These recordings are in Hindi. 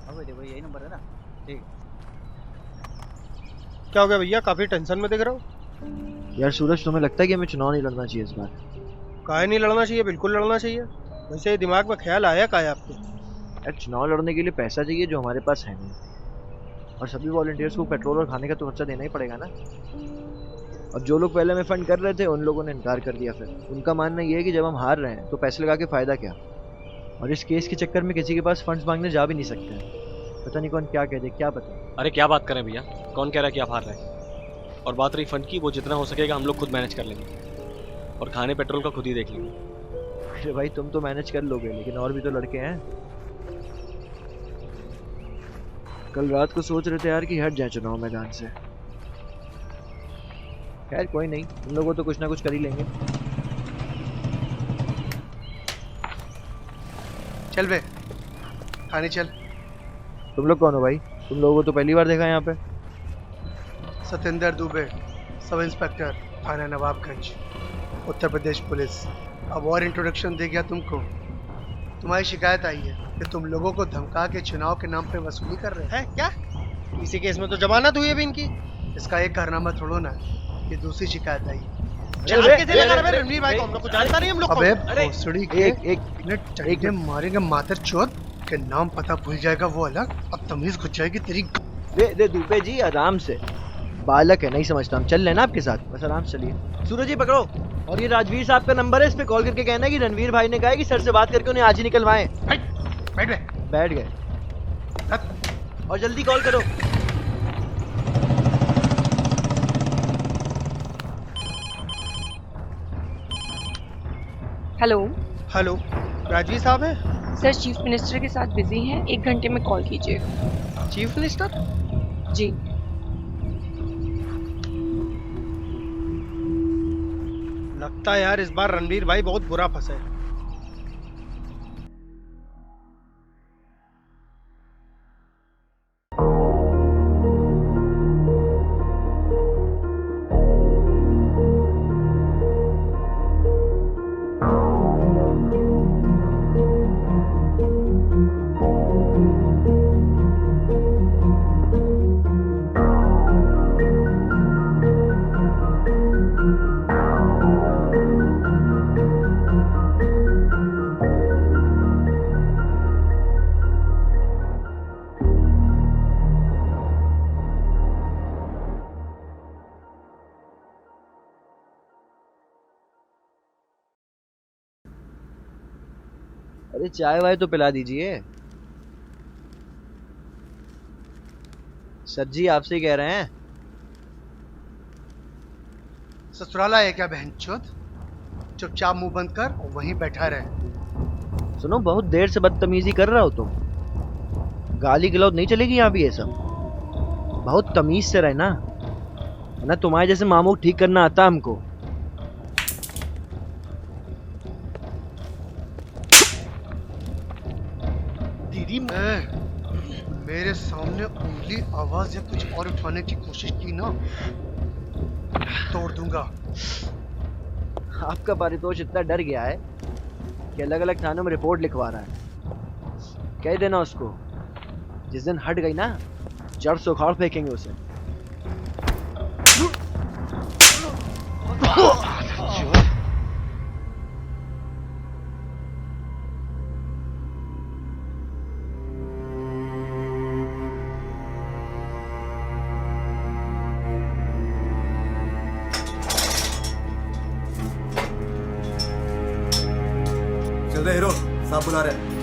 अब देखो यही नंबर है ना। ठीक। क्या हो गया भैया, काफी टेंशन में दिख रहा हो। यार सूरज, तुम्हें लगता है कि हमें चुनाव नहीं लड़ना चाहिए इस बार? काहे नहीं लड़ना चाहिए, बिल्कुल लड़ना चाहिए। वैसे ये दिमाग में ख्याल आया काहे आपके। यार चुनाव लड़ने के लिए पैसा चाहिए जो हमारे पास है नहीं, और सभी वॉलंटियर्स को पेट्रोल और खाने का तो खर्चा देना ही पड़ेगा ना। और जो लोग पहले में फंड कर रहे थे उन लोगों ने इनकार कर दिया। फिर उनका मानना ये है कि जब हम हार रहे हैं तो पैसे लगा के फायदा क्या। और इस केस के चक्कर में किसी के पास फंड्स मांगने जा भी नहीं सकते हैं। पता नहीं कौन क्या कह दे, क्या पता। अरे क्या बात करें भैया, कौन कह रहा है कि आप हार रहे हैं। और बात रही फंड की, वो जितना हो सकेगा हम लोग खुद मैनेज कर लेंगे, और खाने पेट्रोल का खुद ही देख लेंगे। अरे भाई, तुम तो मैनेज कर लोगे, लेकिन और भी तो लड़के हैं। कल रात को सोच रहे थे यार कि हट जाए चुनाव मैदान से। खैर कोई नहीं, तुम लोगों तो कुछ ना कुछ कर ही लेंगे। चल बे, थाने चल। तुम लोग कौन हो भाई? तुम लोगों को तो पहली बार देखा है यहाँ पे। सत्येंद्र दुबे, सब इंस्पेक्टर, थाना नवाबगंज, उत्तर प्रदेश पुलिस। अब और इंट्रोडक्शन दे गया तुमको। तुम्हारी शिकायत आई है कि तुम लोगों को धमका के चुनाव के नाम पे वसूली कर रहे है क्या? इसी केस में तो जमानत हुई है अभी इनकी। हो। इसका एक कारनामा थोड़ो ना, ये दूसरी शिकायत आई है। कैसे लगा रहा है रणवीर भाई को? हम लोग को जानता नहीं हम लोग अबे कौन? अरे भोसड़ी एक के एक मिनट चढ़ने मारेंगे मातर चोद के नाम पता भूल जाएगा वो अलग। अब तमीज घुस जाएगी तेरी। दे दुबे जी, आराम से। बालक है, नहीं समझता। हम चल लेना आपके साथ, बस आराम से चलिए। सूरज जी पकड़ो। और ये राजवीर साहब का नंबर है, इस पे कॉल करके कहना है कि रणवीर भाई ने कहा है कि सर से बात करके उन्हें आज ही निकलवाएं। बैठ बे। बैठ गए। हट। और जल्दी कॉल करो। हेलो हेलो, राजवीर साहब है? सर, चीफ मिनिस्टर के साथ बिजी हैं, 1 घंटे में कॉल कीजिए। Chief minister? जी। लगता है यार इस बार रणवीर भाई बहुत बुरा फंसे हैं। अरे चाय वाय तो पिला दीजिए। सर जी आपसे ही कह रहे हैं। ससुराला है क्या बहन चोद? चुपचाप मुंह बंद कर और वहीं बैठा रहे। सुनो, बहुत देर से बदतमीजी कर रहे हो तुम। गाली गलौज नहीं चलेगी यहाँ भी ये सब। बहुत तमीज से रहना, वरना तुम्हारे जैसे मामू को ठीक करना आता हमको। दीदी मेरे सामने उंगली, आवाज या कुछ और उठाने की कोशिश की ना, तोड़ दूंगा। आपका पारितोष इतना डर गया है कि अलग अलग थानों में रिपोर्ट लिखवा रहा है। कह देना उसको, जिस दिन हट गई ना, जड़ से उखाड़ फेंकेंगे उसे। चल रहे हीरो साहब बुला रहे हैं।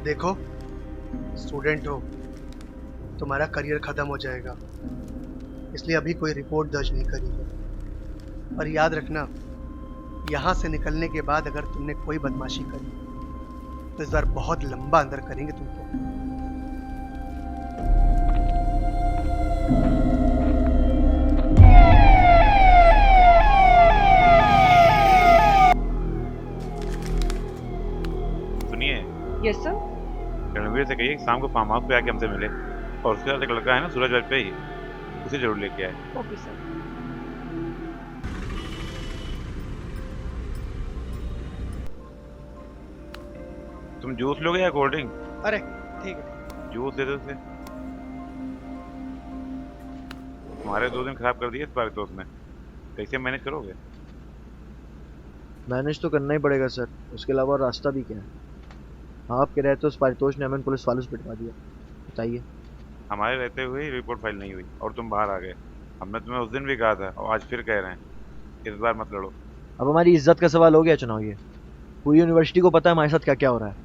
देखो स्टूडेंट हो, तुम्हारा करियर खत्म हो जाएगा, इसलिए अभी कोई रिपोर्ट दर्ज नहीं करी है। और याद रखना, यहाँ से निकलने के बाद अगर तुमने कोई बदमाशी करी तो इस बार बहुत लंबा अंदर करेंगे तुमको। सुनिए, यस सर। रणवीर से कहिए कि शाम को फार्म हाउस पे आके हमसे मिले, और उसके साथ एक लड़का है ना सूरज वाजपेयी, उसे जरूर लेके आए। Okay sir. तुम जूस लोगे या कोल्ड ड्रिंक? अरे ठीक है। जूस दे दो उसे। तुम्हारे 2 दिन खराब कर दिए इस पारितोष ने, कैसे मैनेज करोगे? मैनेज तो करना ही पड़ेगा सर, उसके अलावा और रास्ता भी क्या है? आप कह रहे तो उस पारितोष ने हमें पुलिस वालों से पिटवा दिया, बताइए। हमारे रहते हुए ही रिपोर्ट फाइल नहीं हुई और तुम बाहर आ गए। हमने तुम्हें उस दिन भी कहा था और आज फिर कह रहे हैं, इस बार मत लड़ो। अब हमारी इज्जत का सवाल हो गया चुनाव ये। पूरी यूनिवर्सिटी को पता है हमारे साथ क्या क्या हो रहा है,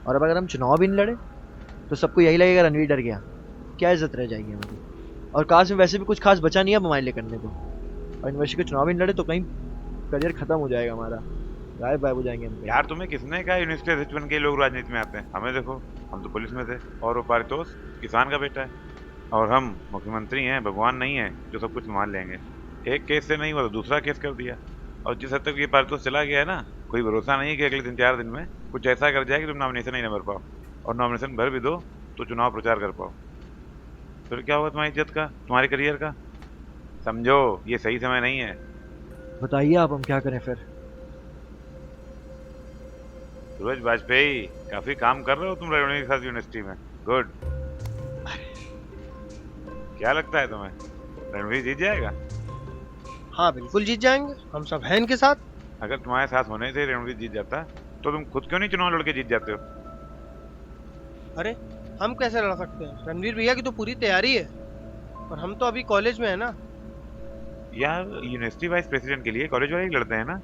और अब अगर हम चुनाव भी नहीं लड़े तो सबको यही लगेगा रणवीर डर गया। क्या इज्जत रह जाएगी हमारी? और काश में वैसे भी कुछ खास बचा नहीं है अब हमारे लिए करने को, और यूनिवर्सिटी के चुनाव भी नहीं लड़े तो कहीं करियर खत्म हो जाएगा हमारा, गायब हो जाएंगे हम। यार तुम्हें किसने कहा यूनिवर्सिटी अध्यक्ष बन के लोग राजनीति में आते हैं? हमें देखो, हम तो पुलिस में थे, और वो पारितोष किसान का बेटा है, और हम मुख्यमंत्री हैं, भगवान नहीं है जो सब कुछ मान लेंगे। एक केस से नहीं हुआ तो दूसरा केस कर दिया, और जिस हद तक ये पारितोष चला गया है ना, कोई भरोसा नहीं कि अगले 3-4 दिन में कुछ ऐसा कर जाए कि तुम नॉमिनेशन ही न भर पाओ, और नॉमिनेशन भर भी दो तो चुनाव प्रचार कर पाओ। फिर क्या होगा तुम्हारी इज्जत का, तुम्हारे करियर का? समझो ये सही समय नहीं है। बताइए आप, हम क्या करें फिर? सूरज वाजपेयी, काफी काम कर रहे हो तुम रणवीर के साथ यूनिवर्सिटी में। गुड। क्या लगता है तुम्हें, रणवीर जीत जाएगा? हाँ बिल्कुल जीत जाएंगे, हम सब हैं इनके साथ। अगर तुम्हारे साथ होने से रणवीर जीत जाता तो तुम खुद क्यों नहीं चुनाव लड़के जीत जाते हो? अरे हम कैसे लड़ सकते हैं? रणवीर भैया की तो पूरी तैयारी है, और हम तो अभी कॉलेज में है ना। यार यूनिवर्सिटी वाइस प्रेसिडेंट के लिए कॉलेज वाले ही लड़ते हैं ना।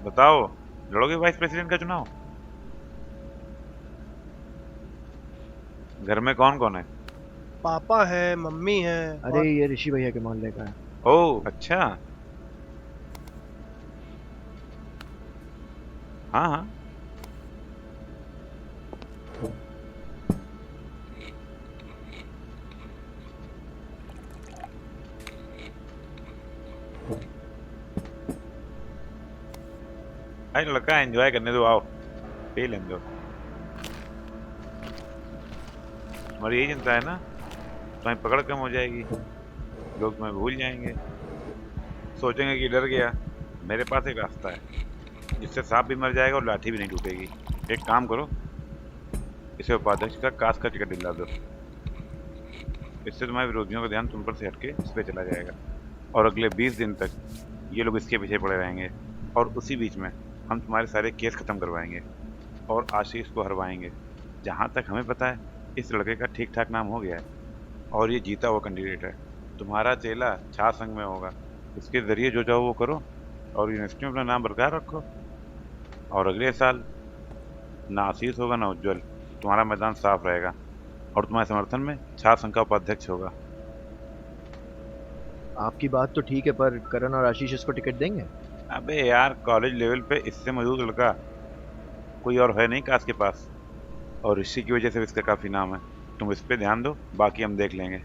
बताओ, लड़ोगे वाइस प्रेसिडेंट का चुनाव? घर में कौन कौन है? पापा है, मम्मी है। अरे ये ऋषि भैया के मोहल्ले का है। ओह अच्छा, हाँ हाँ। अरे लड़का एंजॉय करने दो, आओ पी लेने दो। तुम्हारी यही चिंता है ना, तुम्हारी पकड़ कम हो जाएगी, लोग तुम्हें भूल जाएंगे, सोचेंगे कि डर गया। मेरे पास एक रास्ता है जिससे सांप भी मर जाएगा और लाठी भी नहीं टूटेगी। एक काम करो, इसे उपाध्यक्ष का कास्ट का टिकट दिला दो, इससे तुम्हारे विरोधियों का ध्यान तुम पर से हटके इस पर चला जाएगा, और अगले 20 दिन तक ये लोग इसके पीछे पड़े रहेंगे, और उसी बीच में हम तुम्हारे सारे केस खत्म करवाएंगे और आशीष को हरवाएंगे। जहाँ तक हमें पता है इस लड़के का ठीक ठाक नाम हो गया है, और ये जीता हुआ कैंडिडेट है। तुम्हारा चेला छात्र संघ में होगा, इसके ज़रिए जो चाहो वो करो, और यूनिवर्सिटी में अपना नाम बरकरार रखो। और अगले साल ना आशीष होगा ना उज्जवल, तुम्हारा मैदान साफ रहेगा, और तुम्हारे समर्थन में छात्र संघ का उपाध्यक्ष होगा। आपकी बात तो ठीक है, पर करण और आशीष इसको टिकट देंगे? अबे यार, कॉलेज लेवल पे इससे मौजूद लड़का कोई और है नहीं काश के पास, और ऋषि की वजह से इसका काफ़ी नाम है। तुम इस पे ध्यान दो, बाकी हम देख लेंगे।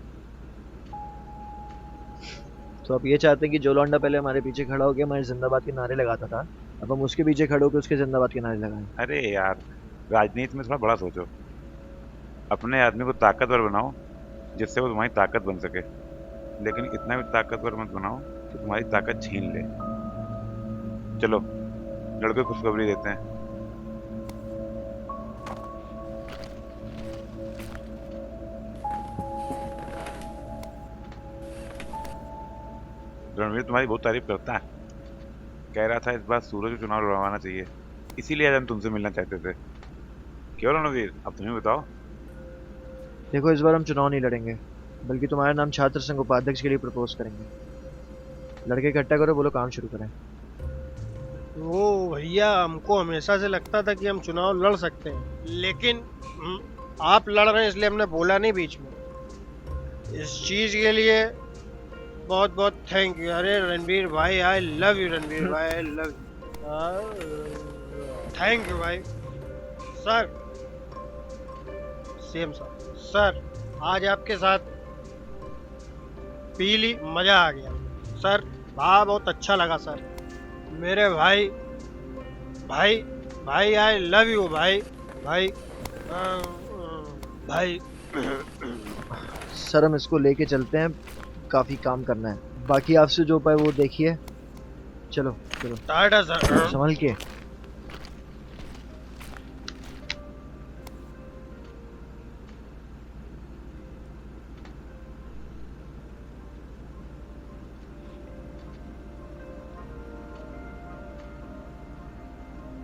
तो आप ये चाहते हैं कि जो लौंडा पहले हमारे पीछे खड़ा होकर हमारे जिंदाबाद के नारे लगाता था, अब हम उसके पीछे खड़े होकर उसके जिंदाबाद के नारे लगाएं? अरे यार, राजनीति में थोड़ा बड़ा सोचो, अपने आदमी को ताकतवर बनाओ जिससे वो तुम्हारी ताकत बन सके, लेकिन इतना भी ताकतवर मत बनाओ कि तुम्हारी ताकत छीन ले। चलो लड़के खुशखबरी देते हैं। रणवीर तुम्हारी बहुत तारीफ करता है, कह रहा था इस बार सूरज को चुनाव लड़वाना चाहिए, इसीलिए आज हम तुमसे मिलना चाहते थे। क्यों रणवीर, अब तुम्हें बताओ। देखो, इस बार हम चुनाव नहीं लड़ेंगे, बल्कि तुम्हारा नाम छात्र संघ उपाध्यक्ष के लिए प्रपोज करेंगे। लड़के इकट्ठा करो, बोलो काम शुरू करें। वो भैया, हमको हमेशा से लगता था कि हम चुनाव लड़ सकते हैं, लेकिन आप लड़ रहे हैं इसलिए हमने बोला नहीं बीच में। इस चीज के लिए बहुत बहुत थैंक यू। अरे रणवीर भाई, आई लव यू रणवीर भाई, I love you. Thank you भाई। Sir, same sir. सर, आज आपके साथ पी ली, मजा आ गया सर। बहुत अच्छा लगा सर। मेरे भाई भाई भाई, आई लव यू भाई भाई भाई। सर, हम इसको लेके चलते हैं, काफी काम करना है, बाकी आपसे जो पाए वो देखिए। चलो चलो, टाटा सर। संभल के।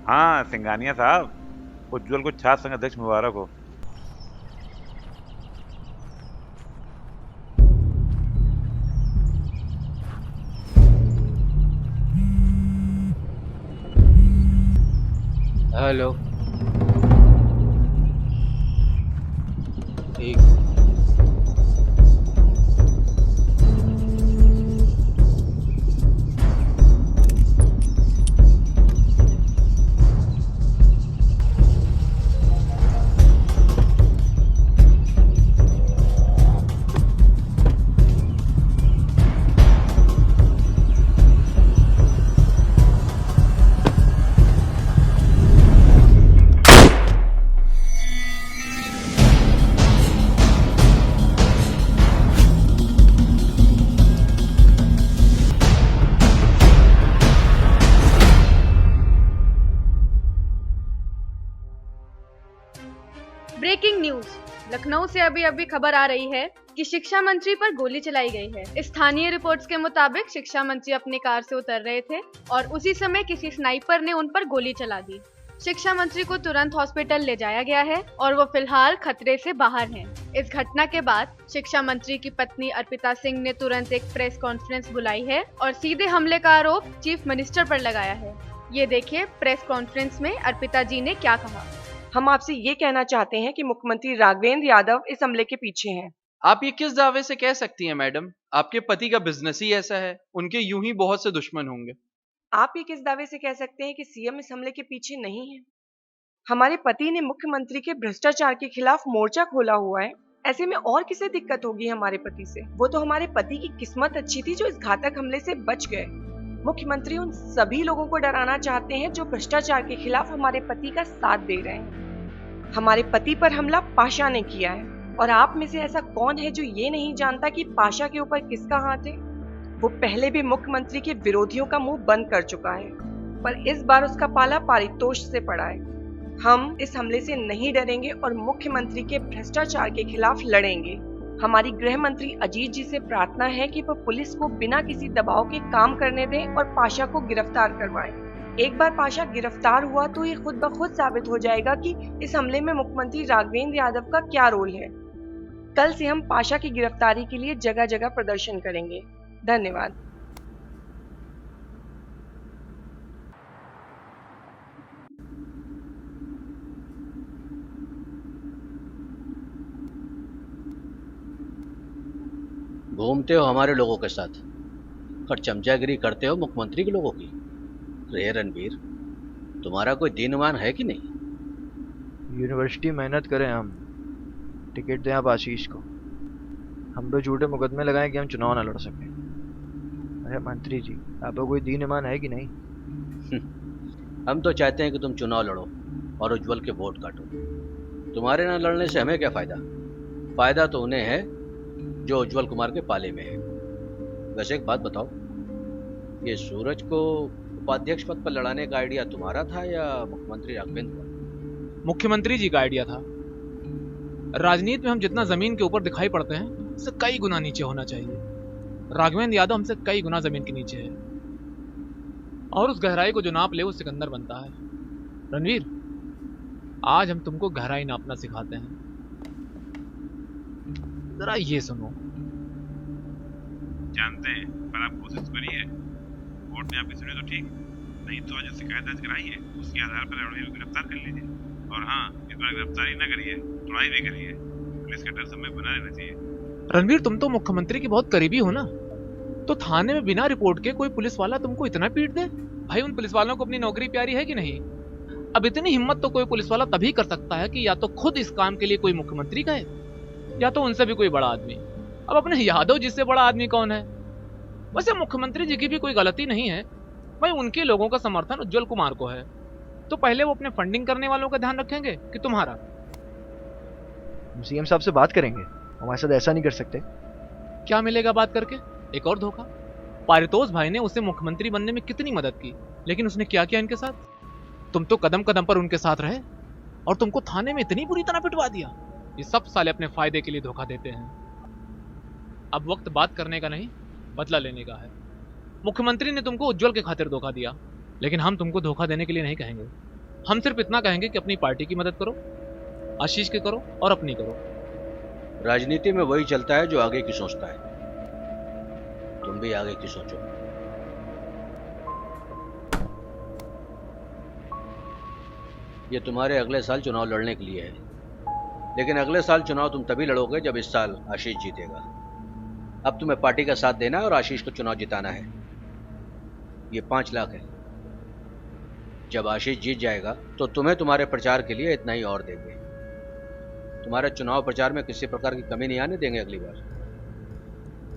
हाँ सिंघानिया साहब, उज्जवल को छात्र संघ अध्यक्ष मुबारक हो। हेलो। ठीक। Breaking news. लखनऊ से अभी अभी खबर आ रही है कि शिक्षा मंत्री पर गोली चलाई गई है। स्थानीय रिपोर्ट्स के मुताबिक शिक्षा मंत्री अपनी कार से उतर रहे थे और उसी समय किसी स्नाइपर ने उन पर गोली चला दी। शिक्षा मंत्री को तुरंत हॉस्पिटल ले जाया गया है और वो फिलहाल खतरे से बाहर हैं। इस घटना के बाद शिक्षा मंत्री की पत्नी अर्पिता सिंह ने तुरंत एक प्रेस कॉन्फ्रेंस बुलाई है और सीधे हमले का आरोप चीफ मिनिस्टर पर लगाया है। ये देखिए प्रेस कॉन्फ्रेंस में अर्पिता जी ने क्या कहा। हम आपसे ये कहना चाहते हैं कि मुख्यमंत्री राघवेंद्र यादव इस हमले के पीछे हैं। आप ये किस दावे से कह सकती हैं मैडम? आपके पति का बिजनेस ही ऐसा है, उनके यूं ही बहुत से दुश्मन होंगे। आप ये किस दावे से कह सकते हैं कि सीएम इस हमले के पीछे नहीं है? हमारे पति ने मुख्यमंत्री के भ्रष्टाचार के खिलाफ मोर्चा खोला हुआ है। ऐसे में और किसे दिक्कत होगी हमारे पति से? वो तो हमारे पति की किस्मत अच्छी थी जो इस घातक हमले से बच गए। मुख्यमंत्री उन सभी लोगों को डराना चाहते हैं जो भ्रष्टाचार के खिलाफ हमारे पति का साथ दे रहे हैं। हमारे पति पर हमला पाशा ने किया है और आप में से ऐसा कौन है जो ये नहीं जानता कि पाशा के ऊपर किसका हाथ है? वो पहले भी मुख्यमंत्री के विरोधियों का मुंह बंद कर चुका है, पर इस बार उसका पाला पारितोष से पड़ा है। हम इस हमले से नहीं डरेंगे और मुख्यमंत्री के भ्रष्टाचार के खिलाफ लड़ेंगे। हमारी गृह मंत्री अजीत जी से प्रार्थना है कि वह पुलिस को बिना किसी दबाव के काम करने दें और पाशा को गिरफ्तार करवाएं। एक बार पाशा गिरफ्तार हुआ तो ये खुद ब खुद साबित हो जाएगा कि इस हमले में मुख्यमंत्री राघवेंद्र यादव का क्या रोल है। कल से हम पाशा की गिरफ्तारी के लिए जगह जगह प्रदर्शन करेंगे। धन्यवाद। घूमते हो हमारे लोगों के साथ और चमचागिरी करते हो मुख्यमंत्री के लोगों की। रे रणवीर, तुम्हारा कोई दीन ईमान है कि नहीं? यूनिवर्सिटी मेहनत करें हम, टिकट दें आप आशीष को। हम तो झूठे मुकदमे लगाएं कि हम चुनाव ना लड़ सकें। अरे मंत्री जी, आपको कोई दीन ईमान है कि नहीं? हम तो चाहते हैं कि तुम चुनाव लड़ो और उज्जवल के वोट काटो। तुम्हारे ना लड़ने से हमें क्या फायदा? फायदा तो उन्हें है जो उज्जवल कुमार के पाले में है। वैसे एक बात बताओ, ये सूरज को उपाध्यक्ष पद पर लड़ाने का आइडिया तुम्हारा था या मुख्यमंत्री राघवेंद्र का? मुख्यमंत्री जी का आइडिया था। राजनीति में हम जितना जमीन के ऊपर दिखाई पड़ते हैं उससे कई गुना नीचे होना चाहिए। राघवेंद्र यादव हमसे कई गुना जमीन के नीचे है और उस गहराई को जो नाप ले वो सिकंदर बनता है। रणवीर, आज हम तुमको गहराई नापना सिखाते हैं। जरा ये सुनो। जानते हैं, पर आप कोशिश करिए, कोर्ट में आपकी सुने तो ठीक, नहीं तो आज शिकायत दर्ज कराइए, उसके आधार पर रणवीर को गिरफ्तार कर लीजिए। और हाँ, इस बार गिरफ्तारी ना करिए, सुनाई भी करिए। पुलिस का डर समय बना रहना चाहिए। रणवीर, तुम तो मुख्यमंत्री के बहुत करीबी हो ना, तो थाने में बिना रिपोर्ट के कोई पुलिस वाला तुमको इतना पीट दे? भाई, उन पुलिस वालों को अपनी नौकरी प्यारी है कि नहीं? अब इतनी हिम्मत तो कोई पुलिस वाला तभी कर सकता है कि या तो खुद इस काम के लिए कोई मुख्यमंत्री कहे या तो उनसे भी कोई बड़ा आदमी। अब अपने यादव जी से बड़ा आदमी कौन है? वैसे मुख्यमंत्री जी की भी कोई गलती नहीं है भाई, उनके लोगों का समर्थन उज्जवल कुमार को है, तो पहले वो अपने फंडिंग करने वालों का ध्यान रखेंगे कि तुम्हारा? सीएम साहब से बात करेंगे, हमारे साथ ऐसा नहीं कर सकते। क्या मिलेगा बात करके? एक और धोखा। पारितोष भाई ने उसे मुख्यमंत्री बनने में कितनी मदद की, लेकिन उसने क्या किया इनके साथ? तुम तो कदम कदम पर उनके साथ रहे और तुमको थाने में इतनी बुरी तरह पिटवा दिया। ये सब साले अपने फायदे के लिए धोखा देते हैं। अब वक्त बात करने का नहीं, बदला लेने का है। मुख्यमंत्री ने तुमको उज्जवल के खातिर धोखा दिया, लेकिन हम तुमको धोखा देने के लिए नहीं कहेंगे। हम सिर्फ इतना कहेंगे कि अपनी पार्टी की मदद करो, आशीष की करो और अपनी करो। राजनीति में वही चलता है जो आगे की सोचता है। तुम भी आगे की सोचो। ये तुम्हारे अगले साल चुनाव लड़ने के लिए है, लेकिन अगले साल चुनाव तुम तभी लड़ोगे जब इस साल आशीष जीतेगा। अब तुम्हें पार्टी का साथ देना है और आशीष को चुनाव जिताना है। ये 5 लाख है। जब आशीष जीत जाएगा तो तुम्हें तुम्हारे प्रचार के लिए इतना ही और देंगे। तुम्हारे चुनाव प्रचार में किसी प्रकार की कमी नहीं आने देंगे अगली बार।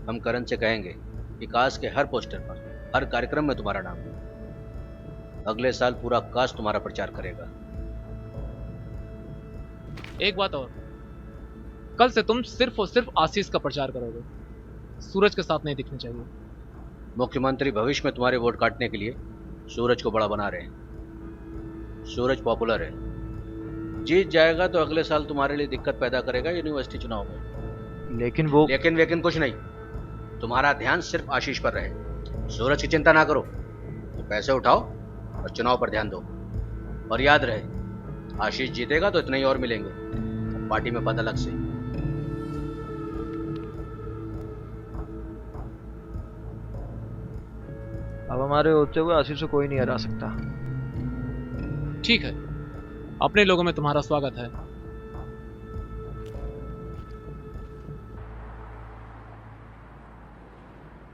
हम करण से कहेंगे कि कास्ट के हर पोस्टर पर, हर कार्यक्रम में तुम्हारा नाम हो। अगले साल पूरा कास्ट तुम्हारा प्रचार करेगा। एक बात और, कल से तुम सिर्फ और सिर्फ आशीष का प्रचार करोगे, सूरज के साथ नहीं दिखनी चाहिए। मुख्यमंत्री भविष्य में तुम्हारे वोट काटने के लिए सूरज को बड़ा बना रहे हैं। सूरज पॉपुलर है, जीत जाएगा तो अगले साल तुम्हारे लिए दिक्कत पैदा करेगा यूनिवर्सिटी चुनाव में। लेकिन कुछ नहीं, तुम्हारा ध्यान सिर्फ आशीष पर रहे। सूरज की चिंता ना करो, तो पैसे उठाओ और चुनाव पर ध्यान दो। और याद रहे, आशीष जीतेगा तो इतने ही और मिलेंगे, पार्टी में पद अलग से। अब हमारे होते हुए आशीष को कोई नहीं हरा सकता। ठीक है, अपने लोगों में तुम्हारा स्वागत है।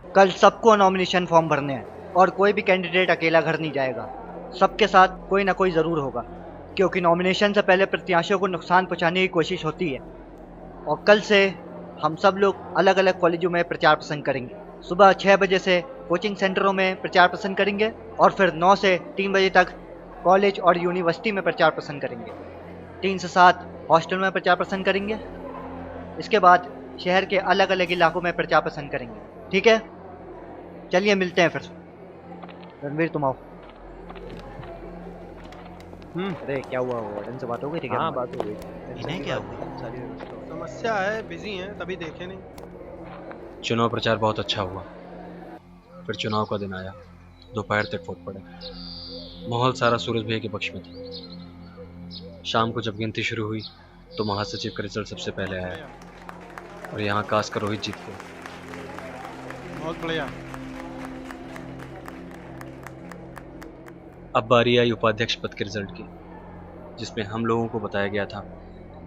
कल सबको नॉमिनेशन फॉर्म भरने हैं और कोई भी कैंडिडेट अकेला घर नहीं जाएगा। सबके साथ कोई ना कोई ज़रूर होगा, क्योंकि नॉमिनेशन से पहले प्रत्याशियों को नुकसान पहुंचाने की कोशिश होती है। और कल से हम सब लोग अलग अलग कॉलेजों में प्रचार प्रसार करेंगे। सुबह 6 बजे से कोचिंग सेंटरों में प्रचार प्रसार करेंगे और फिर 9 से 3 बजे तक कॉलेज और यूनिवर्सिटी में प्रचार प्रसार करेंगे। 3 से 7 हॉस्टल में प्रचार प्रसार करेंगे। इसके बाद शहर के अलग अलग इलाकों में प्रचार प्रसार करेंगे। ठीक है, चलिए मिलते हैं फिर। रणवीर तुम आओ। अरे क्या हुआ, वार्डन से बात हो गई थी क्या? हाँ, बात हो गई। इन्हें क्या हुआ? समस्या है, बिजी हैं, तभी देखे नहीं। चुनाव प्रचार बहुत अच्छा हुआ। फिर चुनाव का दिन आया, दोपहर तक वोट पड़े। माहौल सारा सूरज भैया के पक्ष में था। शाम को जब गिनती शुरू हुई तो महासचिव का रिजल्ट सबसे पहले आया और यहाँ कास्ट का रोहित जीत गया। बहुत बढ़िया। अब बारी आई उपाध्यक्ष पद के रिजल्ट की, जिसमें हम लोगों को बताया गया था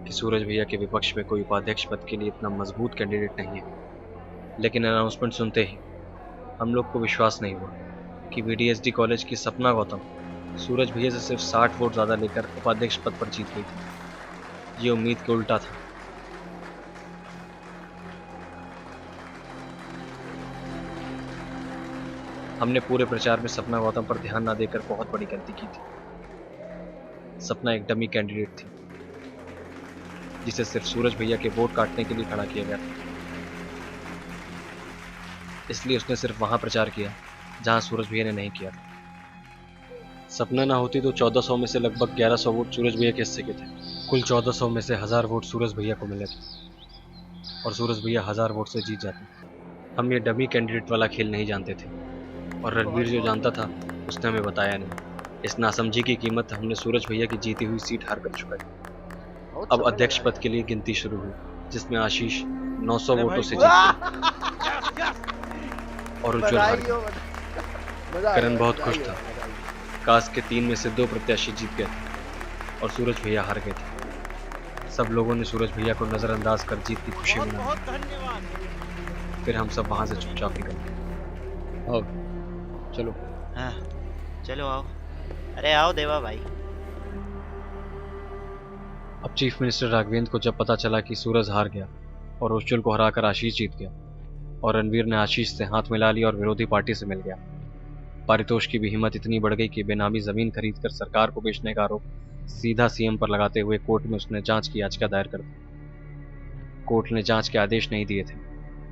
कि सूरज भैया के विपक्ष में कोई उपाध्यक्ष पद के लिए इतना मजबूत कैंडिडेट नहीं है। लेकिन अनाउंसमेंट सुनते ही हम लोग को विश्वास नहीं हुआ कि VDSD कॉलेज की सपना गौतम सूरज भैया से सिर्फ 60 वोट ज़्यादा लेकर उपाध्यक्ष पद पर जीत गई थी। ये उम्मीद के उल्टा था। हमने पूरे प्रचार में सपना गौतम पर ध्यान ना देकर बहुत बड़ी गलती की थी। सपना एक डमी कैंडिडेट थी, जिसे सिर्फ सूरज भैया के वोट काटने के लिए खड़ा किया गया था। इसलिए उसने सिर्फ वहां प्रचार किया जहां सूरज भैया ने नहीं किया था। सपना ना होती तो 1400 में से लगभग 1100 वोट सूरज भैया के हिस्से के थे। कुल 1400 में से 1000 वोट सूरज भैया को मिले थे और सूरज भैया 1000 वोट से जीत जाते। हम ये डमी कैंडिडेट वाला खेल नहीं जानते थे और रणवीर जो जानता था उसने हमें बताया नहीं। इस नासमझी की कीमत हमने सूरज भैया की जीती हुई सीट हार कर चुकाई। अब अध्यक्ष पद के लिए गिनती शुरू हुई, जिसमें आशीष 900 वोटों से जीत गया और उज्जवल हार गया। करण बहुत खुश था। कास्ट के 3 में से 2 प्रत्याशी जीत गए थे और सूरज भैया हार गए थे। सब लोगों ने सूरज भैया को नजरअंदाज कर जीत की खुशी मनाई। फिर हम सब वहां से चुपचाप निकल गए। आओ चलो। हाँ, चलो आओ। अरे आओ देवा भाई। अब चीफ मिनिस्टर राघवेंद्र को जब पता चला कि सूरज हार गया और उज्जवल को हराकर आशीष जीत गया और रणवीर ने आशीष से हाथ मिला लिया और विरोधी पार्टी से मिल गया, पारितोष की भी हिम्मत इतनी बढ़ गई कि बेनामी जमीन खरीदकर सरकार को बेचने का आरोप सीधा सीएम पर लगाते हुए कोर्ट में उसने जांच की याचिका दायर कर दी। कोर्ट ने जांच के आदेश नहीं दिए थे,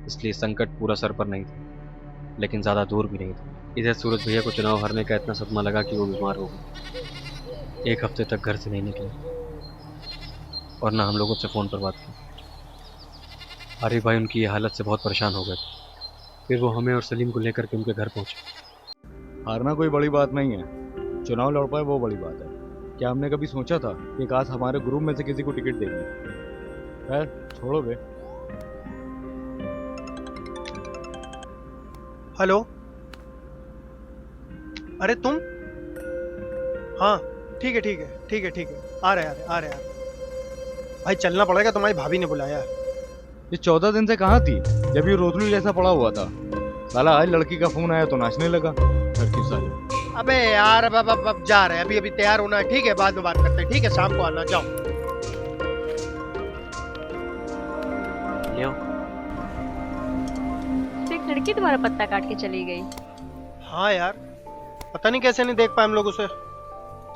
इसलिए संकट पूरा सर पर नहीं था, लेकिन ज्यादा दूर भी नहीं था। इधर सूरज भैया को चुनाव हारने का इतना सदमा लगा कि वो बीमार हो गए। 1 हफ्ते तक घर से नहीं निकले और ना हम लोगों से फोन पर बात की। आरिफ भाई उनकी ये हालत से बहुत परेशान हो गए। फिर वो हमें और सलीम को लेकर के उनके घर पहुंचे। हारना कोई बड़ी बात नहीं है, चुनाव लड़ पाए वो बड़ी बात है। क्या हमने कभी सोचा था कि काश हमारे ग्रुप में से किसी को टिकट देगी? खैर छोड़ो बे। हेलो, अरे तुम? हाँ ठीक है ठीक है ठीक है ठीक है, आ रहे भाई, चलना पड़ेगा, तुम्हारी भाभी ने बुलाया। ये 14 दिन से कहाँ थी जब ये रोतलू जैसा पड़ा हुआ था? साला आज लड़की का फोन आया तो नाचने लगा। घर की साली। अबे यार अब जा रहे हैं, अभी तैयार होना है, ठीक है बाद में बात करते हैं, ठीक है शाम को आना, जाओ। लियो। तो एक लड़की तुम्हारा पत्ता काट के चली गई। हाँ यार, पता नहीं कैसे नहीं देख पाए हम लोग उसे।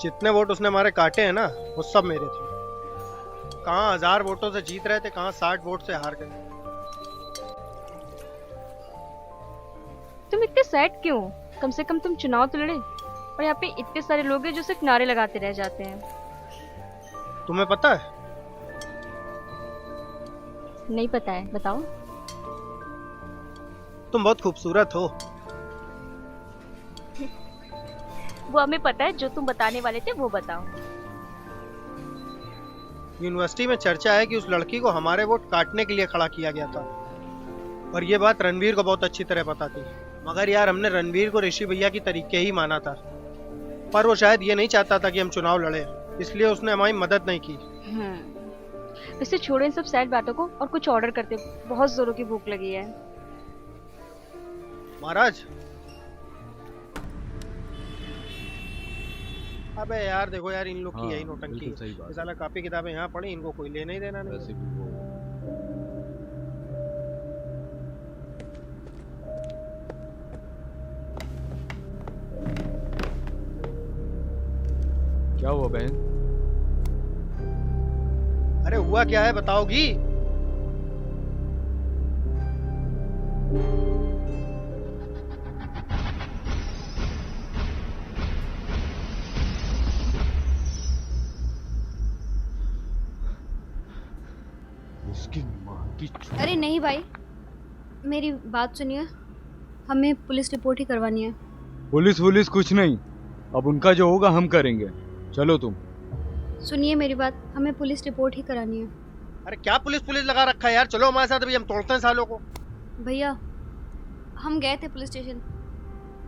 जितने वोट उसने हमारे काटे हैं ना, वो सब मेरे थे। कहाँ 1000 वोटों से जीत रहे थे, कहाँ 60 वोट से हार गए। तुम इतने सैड क्यों? कम से कम तुम चुनाव तो लड़े, और यहाँ पे इतने सारे लोग हैं जो सिर्फ नारे लगाते रह जाते हैं। तुम्हें पता है? नहीं पता है, बताओ। तुम बहुत खूबसूरत हो। वो हमें पता है, जो तुम बताने वाले थे वो बताओ। यूनिवर्सिटी में चर्चा है कि उस लड़की को हमारे वोट काटने के लिए खड़ा किया गया था, और ये बात रणवीर को बहुत अच्छी तरह पता थी। मगर यार हमने रणवीर को ऋषि भैया की तरीके ही माना था, पर वो शायद ये नहीं चाहता था कि हम चुनाव लड़े, इसलिए उसने हमारी मदद नहीं की। वैसे छोड़ो इन सब सैड बातों को और कुछ ऑर्डर करते, बहुत जोरों की भूख लगी है। महाराज, अबे यार देखो यार, इन लोग की यही नौटंकी है। ये साला कॉपी किताबें यहाँ पढ़ी, इनको कोई लेना ही देना नहीं। क्या हुआ बहन? अरे हुआ क्या है बताओगी? अरे नहीं भाई, मेरी बात सुनिए, हमें पुलिस रिपोर्ट ही करवानी है। पुलिस कुछ नहीं, अब उनका जो होगा हम करेंगे। चलो तुम। सुनिए मेरी बात, हमें पुलिस रिपोर्ट ही करानी है। अरे क्या पुलिस लगा रखा है यार, चलो हमारे साथ, अभी हम तोड़ते हैं सालों को। भैया हम गए थे पुलिस स्टेशन,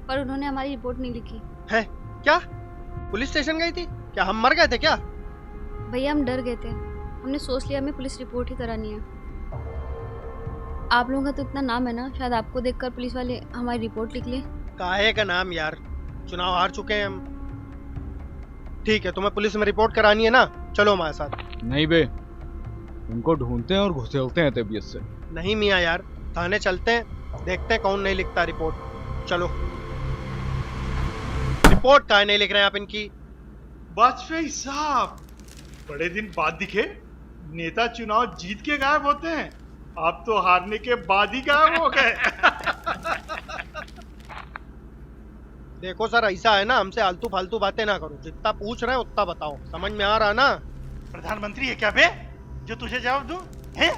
पर उन्होंने हमारी रिपोर्ट नहीं लिखी है। क्या पुलिस स्टेशन गई थी? क्या हम मर गए थे क्या? भैया हम डर गए थे, हमने सोच लिया हमें पुलिस रिपोर्ट ही करानी है। आप लोगों का तो इतना नाम है ना, शायद आपको देखकर पुलिस वाले हमारी रिपोर्ट लिख ले। काहे का नाम यार, चुनाव हार चुके हैं हम। ठीक है, तुम्हें पुलिस में रिपोर्ट करानी है ना, चलो हमारे साथ। नहीं बे, उनको ढूंढते हैं और घुसेलते हैं तबीयत से। नहीं मियाँ यार, थाने चलते हैं, देखते हैं कौन नहीं लिखता रिपोर्ट। चलो। रिपोर्ट काहे नहीं लिख रहे हैं आप इनकी? वाजपेयी साहब, बड़े दिन बाद दिखे। नेता चुनाव जीत के गायब होते हैं, आप तो हारने के बाद ही गायब हो गए। देखो सर, ऐसा है ना, हमसे आलतू फालतू बातें ना करो, जितना पूछ रहे हैं उतना बताओ, समझ में आ रहा ना? प्रधानमंत्री है क्या बे, जो तुझे जवाब दूं? हैं?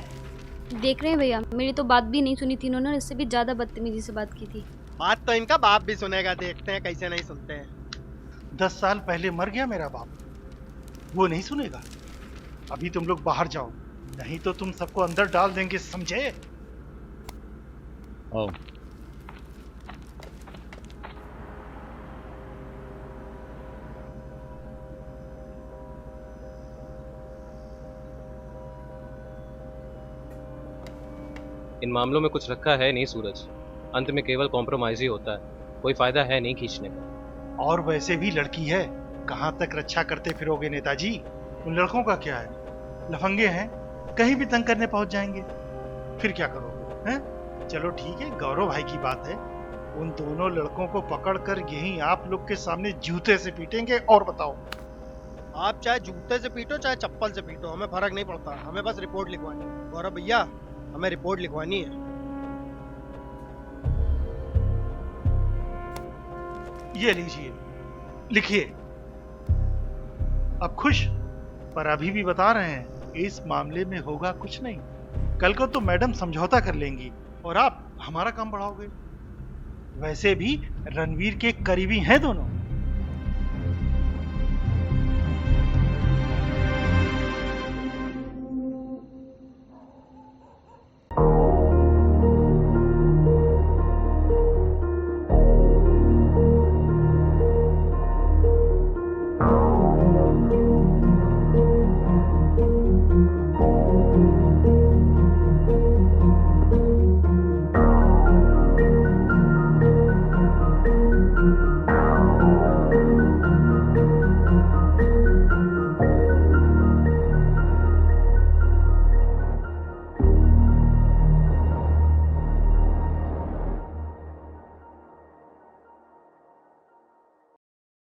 देख रहे हैं भैया, मेरी तो बात भी नहीं सुनी थी इन्होंने, इससे भी ज्यादा बदतमीजी से बात की थी। बात तो इनका बाप भी सुनेगा, देखते हैं कैसे नहीं सुनते हैं। 10 साल पहले मर गया मेरा बाप, वो नहीं सुनेगा। अभी तुम लोग बाहर जाओ, नहीं तो तुम सबको अंदर डाल देंगे, समझे? आओ। इन मामलों में कुछ रखा है नहीं सूरज, अंत में केवल कॉम्प्रोमाइज ही होता है, कोई फायदा है नहीं खींचने का। और वैसे भी लड़की है, कहां तक रक्षा करते फिरोगे नेताजी? उन लड़कों का क्या है, लफंगे हैं, कहीं भी तंग करने पहुंच जाएंगे, फिर क्या करोगे? हैं? चलो ठीक है, गौरव भाई की बात है, उन दोनों लड़कों को पकड़कर यहीं आप लोग के सामने जूते से पीटेंगे। और बताओ, आप चाहे जूते से पीटो चाहे चप्पल से पीटो, हमें फर्क नहीं पड़ता, हमें बस रिपोर्ट लिखवानी है। गौरव भैया, हमें रिपोर्ट लिखवानी है। ये लीजिए, लिखिए। अब खुश? पर अभी भी बता रहे हैं, इस मामले में होगा कुछ नहीं। कल को तो मैडम समझौता कर लेंगी और आप हमारा काम बढ़ाओगे। वैसे भी रणवीर के करीबी हैं दोनों,